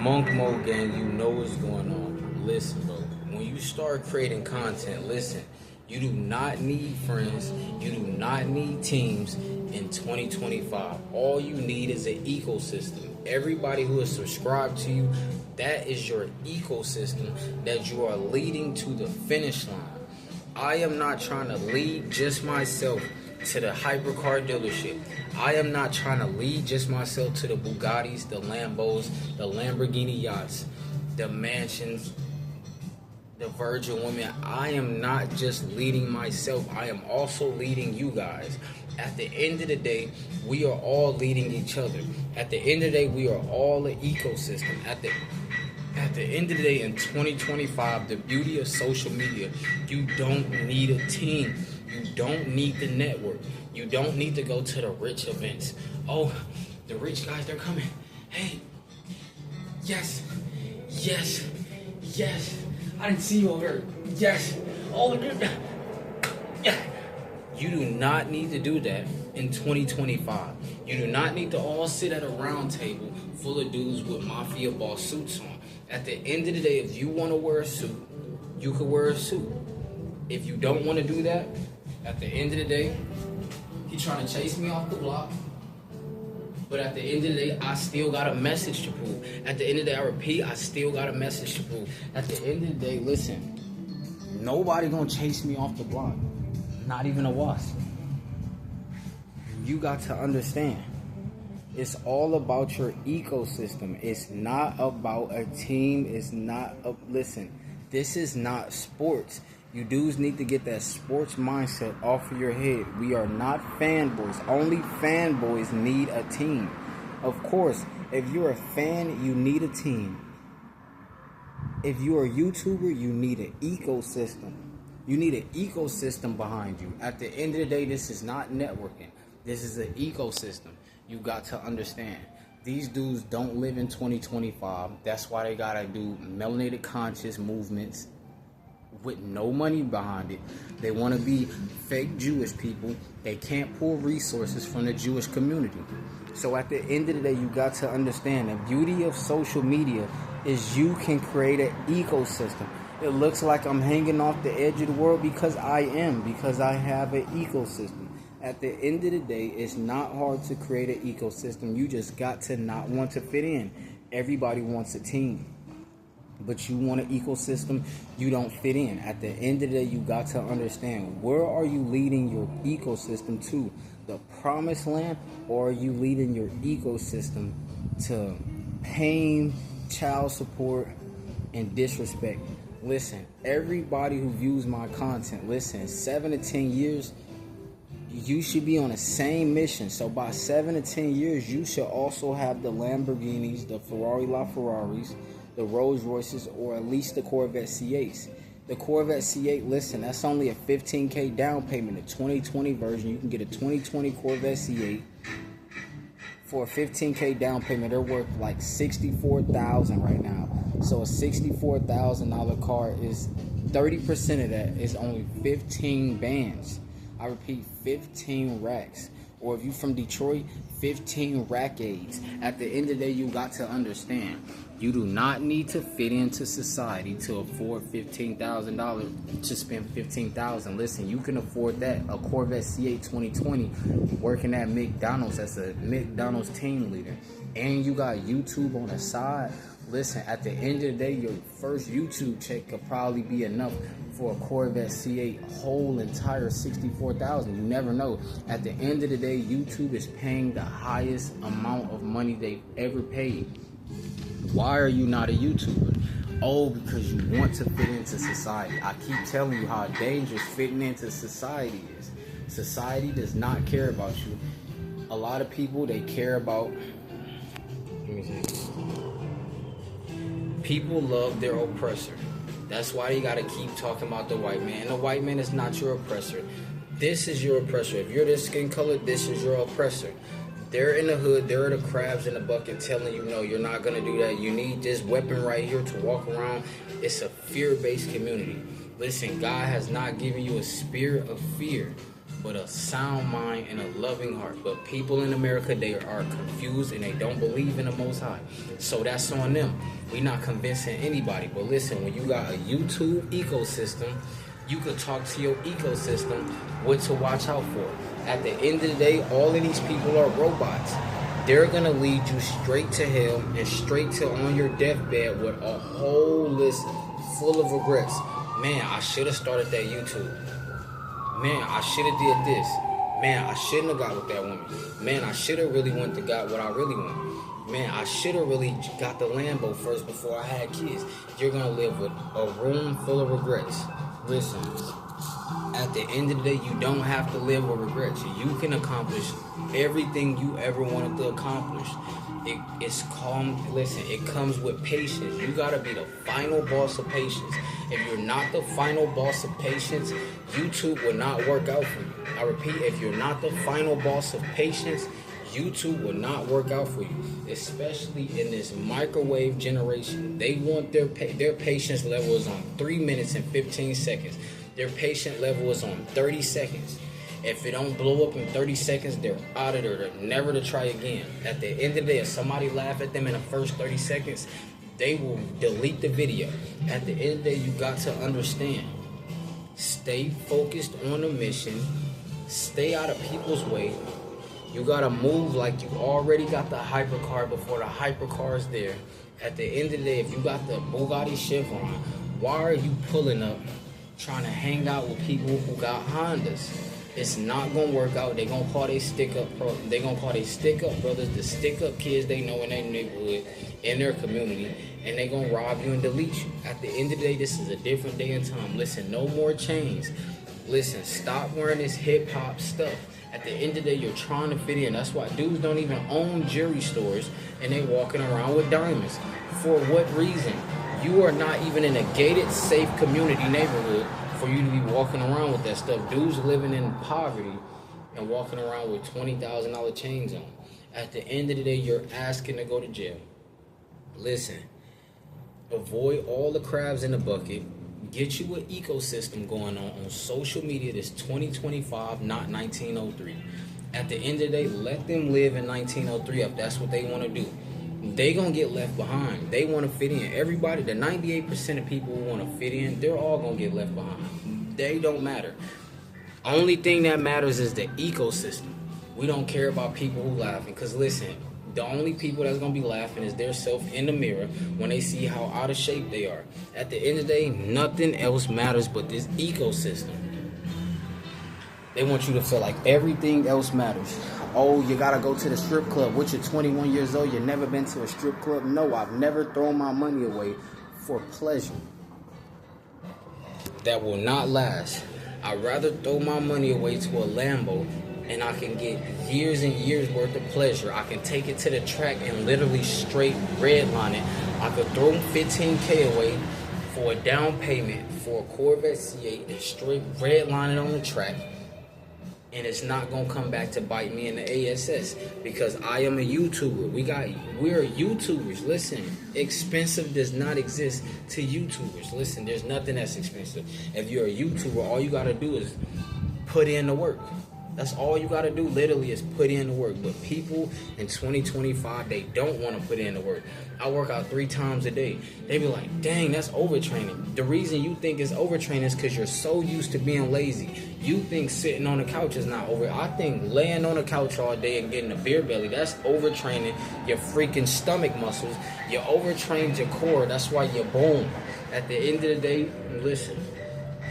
Monk Mode Gang, you know what's going on. Listen, bro. When you start creating content, listen. You do not need friends. You do not need teams in 2025. All you need is an ecosystem. Everybody who is subscribed to you, that is your ecosystem that you are leading to the finish line. I am not trying to lead just myself to the hypercar dealership. I am not trying to lead just myself to the Bugattis, the Lambos, the Lamborghini yachts, the mansions, the Virgin women. I am not just leading myself. I am also leading you guys. At the end of the day, we are all leading each other. At the end of the day, we are all an ecosystem. At the end of the day, in 2025, the beauty of social media, you don't need a team. You don't need the network. You don't need to go to the rich events. Oh, the rich guys, they're coming. Hey, yes, yes, yes. I didn't see you over there. Yes. Oh, yeah. You do not need to do that in 2025. You do not need to all sit at a round table full of dudes with mafia boss suits on. At the end of the day, if you want to wear a suit, you can wear a suit. If you don't want to do that, at the end of the day, he's trying to chase me off the block. But at the end of the day, I still got a message to prove. At the end of the day, I repeat, I still got a message to prove. At the end of the day, listen, nobody gonna chase me off the block. Not even a wasp. You got to understand, it's all about your ecosystem. It's not about a team. It's not listen, this is not sports. You dudes need to get that sports mindset off of your head. We are not fanboys. Only fanboys need a team. Of course, if you're a fan, you need a team. If you're a YouTuber, you need an ecosystem. You need an ecosystem behind you. At the end of the day, this is not networking. This is an ecosystem. You got to understand. These dudes don't live in 2025. That's why they gotta do melanated conscious movements with no money behind it. They want to be fake Jewish people. They can't pull resources from the Jewish community. So at the end of the day, you got to understand the beauty of social media is you can create an ecosystem. It looks like I'm hanging off the edge of the world because I am, because I have an ecosystem. At the end of the day, it's not hard to create an ecosystem. You just got to not want to fit in. Everybody wants a team. But you want an ecosystem, you don't fit in. At the end of the day, you got to understand, where are you leading your ecosystem to? The promised land, or are you leading your ecosystem to pain, child support, and disrespect? Listen, everybody who views my content, listen, 7 to 10 years, you should be on the same mission. So by 7 to 10 years, you should also have the Lamborghinis, the Ferrari LaFerraris, the Rolls Royces, or at least the Corvette C8s. The Corvette C8, listen, that's only a $15K down payment. The 2020 version, you can get a 2020 Corvette C8 for a $15K down payment. They're worth like $64,000 right now. So a $64,000 car is 30% of that is only 15 bands. I repeat, 15 racks. Or if you from Detroit, 15 rackades. At the end of the day, you got to understand, you do not need to fit into society to afford $15,000 to spend $15,000. Listen, you can afford that. A Corvette C8 2020 working at McDonald's as a McDonald's team leader. And you got YouTube on the side. Listen, at the end of the day, your first YouTube check could probably be enough for a Corvette C8 whole entire $64,000. You never know. At the end of the day, YouTube is paying the highest amount of money they've ever paid. Why are you not a YouTuber? Oh, because you want to fit into society. I keep telling you how dangerous fitting into society is. Society does not care about you. A lot of people, they care about... Let me see. People love their oppressor. That's why you gotta keep talking about the white man. The white man is not your oppressor. This is your oppressor. If you're this skin color, this is your oppressor. They're in the hood, they're the crabs in the bucket telling you, no, you're not gonna do that. You need this weapon right here to walk around. It's a fear-based community. Listen, God has not given you a spirit of fear. but a sound mind and a loving heart. But people in America, they are confused and they don't believe in the Most High. So that's on them. We're not convincing anybody. But listen, when you got a YouTube ecosystem, you could talk to your ecosystem what to watch out for. At the end of the day, all of these people are robots. They're going to lead you straight to hell and straight to on your deathbed with a whole list full of regrets. Man, I should have started that YouTube. Man, I should have did this. Man, I shouldn't have got with that woman. Man, I should have really went to got what I really want. Man, I should have really got the Lambo first before I had kids. You're going to live with a room full of regrets. Listen, at the end of the day, you don't have to live with regrets. You can accomplish everything you ever wanted to accomplish. It's calm. Listen, it comes with patience. You gotta be the final boss of patience. If you're not the final boss of patience, YouTube will not work out for you. I repeat, if you're not the final boss of patience, YouTube will not work out for you, especially in this microwave generation. They want their patience level is on 3 minutes and 15 seconds. Their patient level is on 30 seconds. If it don't blow up in 30 seconds, they're out of there. They're never to try again. At the end of the day, if somebody laugh at them in the first 30 seconds, they will delete the video. At the end of the day, you got to understand. Stay focused on the mission. Stay out of people's way. You got to move like you already got the hypercar before the hypercar is there. At the end of the day, if you got the Bugatti Chevron, why are you pulling up trying to hang out with people who got Hondas? It's not gonna work out. They gonna call they stick up brothers, the stick up kids they know in their neighborhood, in their community, and they gonna rob you and delete you. At the end of the day, this is a different day and time. Listen, no more chains. Listen, stop wearing this hip hop stuff. At the end of the day, you're trying to fit in. That's why dudes don't even own jewelry stores and they walking around with diamonds. For what reason? You are not even in a gated, safe community neighborhood for you to be walking around with that stuff. Dudes living in poverty and walking around with $20,000 chains on. At the end of the day, you're asking to go to jail. Listen, avoid all the crabs in the bucket. Get you an ecosystem going on social media. This 2025, not 1903. At the end of the day, let them live in 1903 if that's what they want to do. They gonna get left behind. They want to fit in. Everybody, the 98% of people who want to fit in, they're all gonna get left behind. They don't matter. Only thing that matters is the ecosystem. We don't care about people who laughing. Cause listen, the only people that's gonna be laughing is their self in the mirror when they see how out of shape they are. At the end of the day, nothing else matters but this ecosystem. They want you to feel like everything else matters. Oh, you gotta go to the strip club. Which you're 21 years old, you've never been to a strip club? No, I've never thrown my money away for pleasure. That will not last. I'd rather throw my money away to a Lambo and I can get years and years worth of pleasure. I can take it to the track and literally straight redline it. I could throw 15K away for a down payment for a Corvette C8 and straight redline it on the track. And it's not gonna come back to bite me in the ASS because I am a YouTuber. We're YouTubers. Listen, expensive does not exist to YouTubers. Listen, there's nothing that's expensive. If you're a YouTuber, all you gotta do is put in the work. That's all you gotta do, literally, is put in the work. But people in 2025, they don't want to put in the work. I work out 3 times a day. They be like, dang, that's overtraining. The reason you think it's overtraining is because you're so used to being lazy. You think sitting on the couch is not over. I think laying on the couch all day and getting a beer belly, that's overtraining your freaking stomach muscles. You overtrained your core. That's why you're boom. At the end of the day, listen.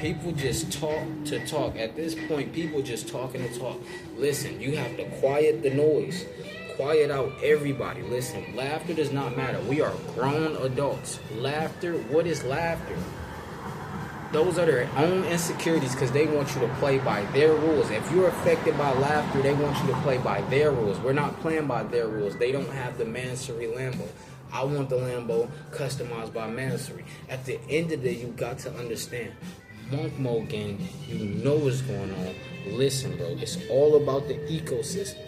People just talk to talk. At this point, people just talking to talk. Listen, you have to quiet the noise. Quiet out everybody. Listen, laughter does not matter. We are grown adults. Laughter, what is laughter? Those are their own insecurities because they want you to play by their rules. If you're affected by laughter, they want you to play by their rules. We're not playing by their rules. They don't have the Mansory Lambo. I want the Lambo customized by Mansory. At the end of the day, you got to understand. Monk Mode gang, you know what's going on. Listen, bro, it's all about the ecosystem.